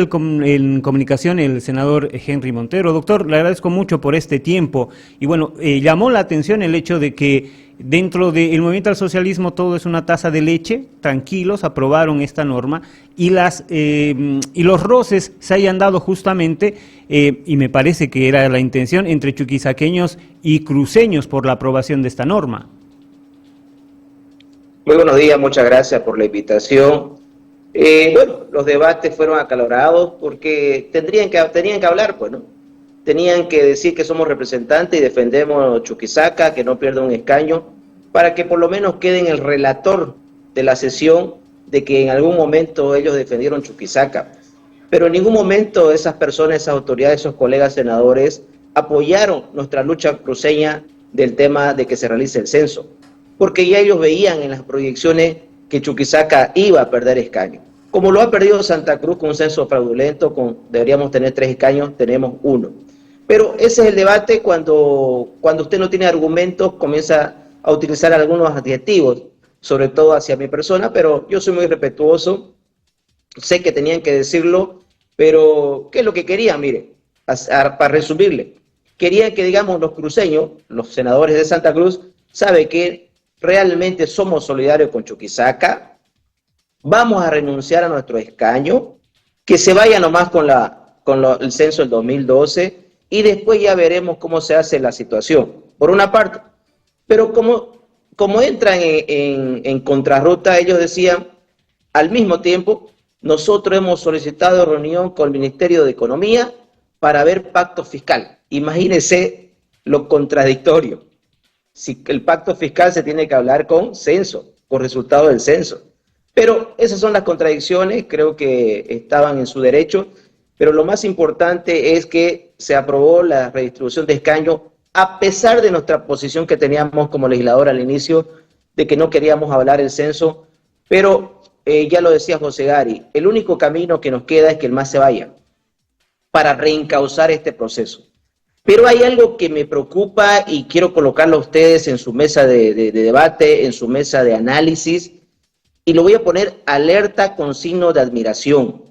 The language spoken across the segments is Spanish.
En comunicación el senador Henry Montero. Doctor, le agradezco mucho por este tiempo y bueno, llamó la atención el hecho de que dentro del movimiento al socialismo todo es una taza de leche, tranquilos, aprobaron esta norma y los roces se hayan dado justamente, y me parece que era la intención, entre chuquisaqueños y cruceños por la aprobación de esta norma. Muy buenos días, muchas gracias por la invitación. Bueno, los debates fueron acalorados porque tenían que hablar, pues, ¿no? Tenían que decir que somos representantes y defendemos Chuquisaca, que no pierda un escaño, para que por lo menos quede en el relator de la sesión de que en algún momento ellos defendieron Chuquisaca. Pero en ningún momento esas personas, esas autoridades, esos colegas senadores apoyaron nuestra lucha cruceña del tema de que se realice el censo, porque ya ellos veían en las proyecciones que Chuquisaca iba a perder escaños. Como lo ha perdido Santa Cruz con un censo fraudulento, deberíamos tener 3 escaños, tenemos 1. Pero ese es el debate cuando usted no tiene argumentos, comienza a utilizar algunos adjetivos, sobre todo hacia mi persona, pero yo soy muy respetuoso, sé que tenían que decirlo, pero ¿qué es lo que querían? Mire, para resumirle, querían que, digamos, los cruceños, los senadores de Santa Cruz, sabe que realmente somos solidarios con Chuquisaca, vamos a renunciar a nuestro escaño, que se vaya nomás con el censo del 2012 y después ya veremos cómo se hace la situación, por una parte. Pero como entran en contrarruta, ellos decían, al mismo tiempo, nosotros hemos solicitado reunión con el Ministerio de Economía para ver pacto fiscal. Imagínense lo contradictorio. Si el pacto fiscal se tiene que hablar con censo, con resultado del censo. Pero esas son las contradicciones, creo que estaban en su derecho, pero lo más importante es que se aprobó la redistribución de escaños a pesar de nuestra posición que teníamos como legislador al inicio, de que no queríamos hablar el censo, pero ya lo decía José Gari, el único camino que nos queda es que el MAS se vaya para reencauzar este proceso. Pero hay algo que me preocupa y quiero colocarlo a ustedes en su mesa de debate, en su mesa de análisis, y lo voy a poner alerta con signo de admiración.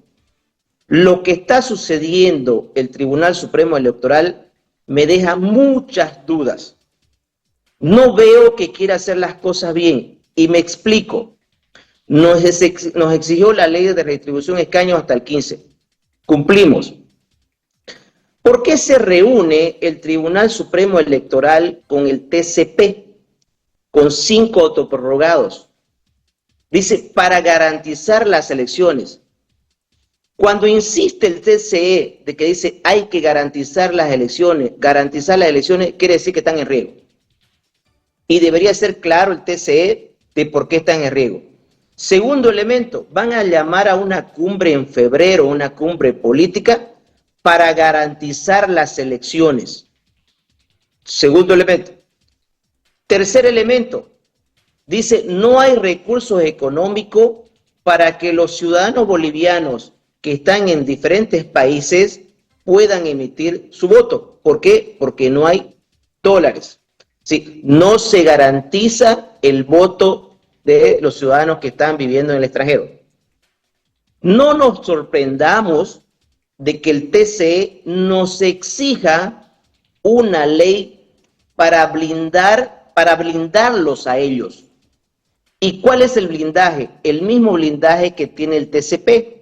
Lo que está sucediendo el Tribunal Supremo Electoral me deja muchas dudas. No veo que quiera hacer las cosas bien, y me explico. Nos exigió la ley de redistribución de escaños hasta el 15. Cumplimos. ¿Por qué se reúne el Tribunal Supremo Electoral con el TCP, con 5 autoprorrogados? Dice, para garantizar las elecciones. Cuando insiste el TCE de que dice hay que garantizar las elecciones, quiere decir que están en riesgo. Y debería ser claro el TCE de por qué están en riesgo. Segundo elemento, van a llamar a una cumbre en febrero, una cumbre política, para garantizar las elecciones. Segundo elemento. Tercer elemento, dice, no hay recursos económicos para que los ciudadanos bolivianos que están en diferentes países puedan emitir su voto. ¿Por qué? Porque no hay dólares. Sí, no se garantiza el voto de los ciudadanos que están viviendo en el extranjero. No nos sorprendamos de que el TCE nos exija una ley para blindarlos a ellos. ¿Y cuál es el blindaje? El mismo blindaje que tiene el TCP.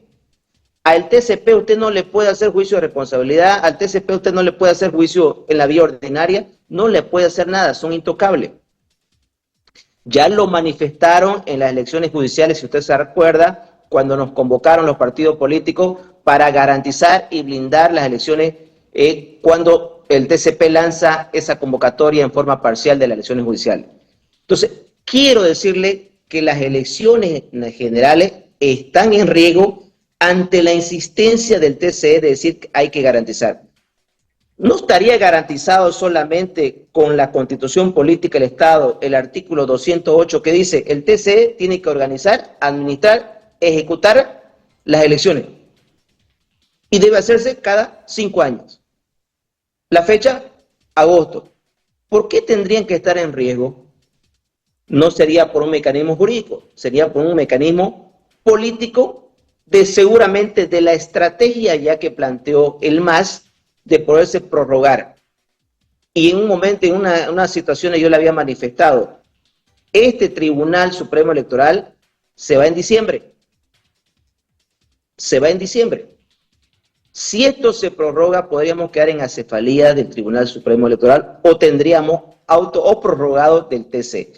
Al TCP usted no le puede hacer juicio de responsabilidad, al TCP usted no le puede hacer juicio en la vía ordinaria, no le puede hacer nada, son intocables. Ya lo manifestaron en las elecciones judiciales, si usted se recuerda, cuando nos convocaron los partidos políticos para garantizar y blindar las elecciones cuando el TCP lanza esa convocatoria en forma parcial de las elecciones judiciales. Entonces, quiero decirle que las elecciones generales están en riesgo ante la insistencia del TCE de decir que hay que garantizar. ¿No estaría garantizado solamente con la Constitución Política del Estado, el artículo 208 que dice el TCE tiene que organizar, administrar, ejecutar las elecciones? Y debe hacerse cada 5 años. La fecha, agosto. ¿Por qué tendrían que estar en riesgo? No sería por un mecanismo jurídico, sería por un mecanismo político seguramente de la estrategia ya que planteó el MAS de poderse prorrogar. Y en un momento, en una situación yo le había manifestado, este Tribunal Supremo Electoral se va en diciembre. Se va en diciembre. Si esto se prorroga, podríamos quedar en acefalía del Tribunal Supremo Electoral o tendríamos auto o prorrogado del TC.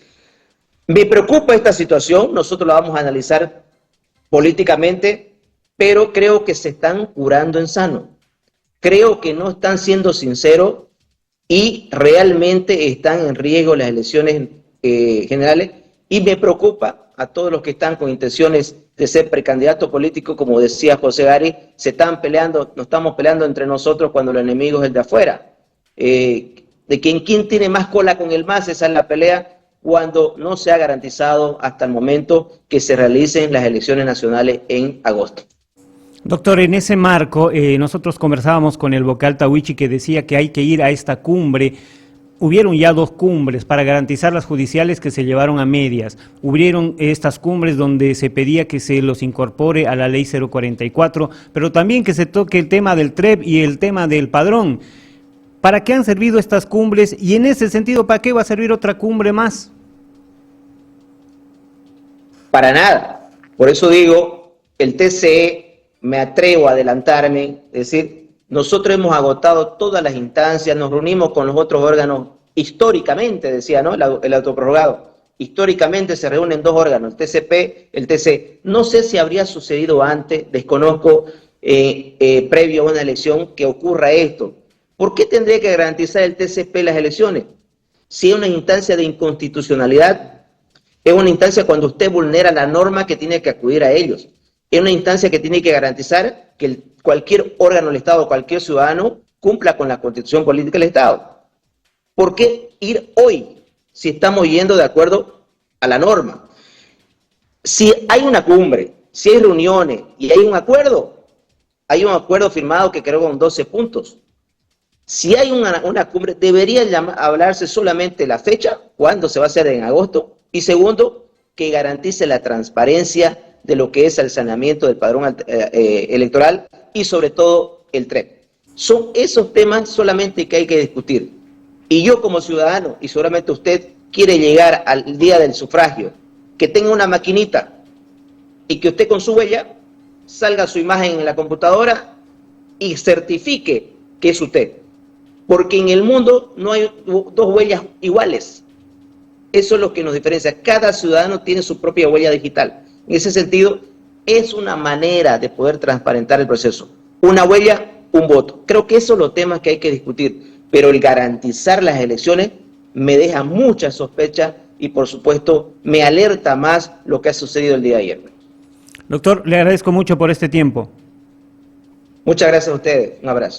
Me preocupa esta situación, nosotros la vamos a analizar políticamente, pero creo que se están curando en sano. Creo que no están siendo sinceros y realmente están en riesgo las elecciones generales, y me preocupa a todos los que están con intenciones de ser precandidato político, como decía José Gari, se están peleando, nos estamos peleando entre nosotros cuando el enemigo es el de afuera. De quién tiene más cola con el MAS, esa es la pelea, cuando no se ha garantizado hasta el momento que se realicen las elecciones nacionales en agosto. Doctor, en ese marco, nosotros conversábamos con el vocal Tahuichi que decía que hay que ir a esta cumbre. Hubieron ya 2 cumbres para garantizar las judiciales que se llevaron a medias. Hubieron estas cumbres donde se pedía que se los incorpore a la ley 044, pero también que se toque el tema del TREP y el tema del padrón. ¿Para qué han servido estas cumbres? Y en ese sentido, ¿para qué va a servir otra cumbre más? Para nada. Por eso digo, el TCE, me atrevo a adelantarme, es decir, nosotros hemos agotado todas las instancias, nos reunimos con los otros órganos, históricamente, decía, ¿no? El autoprorrogado. Históricamente se reúnen 2 órganos, el TCP, el TC. No sé si habría sucedido antes, desconozco, previo a una elección, que ocurra esto. ¿Por qué tendría que garantizar el TCP las elecciones? Si es una instancia de inconstitucionalidad, es una instancia cuando usted vulnera la norma que tiene que acudir a ellos. Es una instancia que tiene que garantizar que cualquier órgano del Estado, cualquier ciudadano, cumpla con la Constitución Política del Estado. ¿Por qué ir hoy si estamos yendo de acuerdo a la norma? Si hay una cumbre, si hay reuniones y hay un acuerdo firmado que creo con 12 puntos. Si hay una cumbre, debería hablarse solamente la fecha, cuándo se va a hacer en agosto, y segundo, que garantice la transparencia de lo que es el saneamiento del padrón electoral y sobre todo el TREP. Son esos temas solamente que hay que discutir. Y yo como ciudadano, y seguramente usted quiere llegar al día del sufragio, que tenga una maquinita y que usted con su huella salga su imagen en la computadora y certifique que es usted. Porque en el mundo no hay 2 huellas iguales. Eso es lo que nos diferencia. Cada ciudadano tiene su propia huella digital. En ese sentido, es una manera de poder transparentar el proceso. Una huella, un voto. Creo que esos son los temas que hay que discutir. Pero el garantizar las elecciones me deja mucha sospecha y, por supuesto, me alerta más lo que ha sucedido el día de ayer. Doctor, le agradezco mucho por este tiempo. Muchas gracias a ustedes. Un abrazo.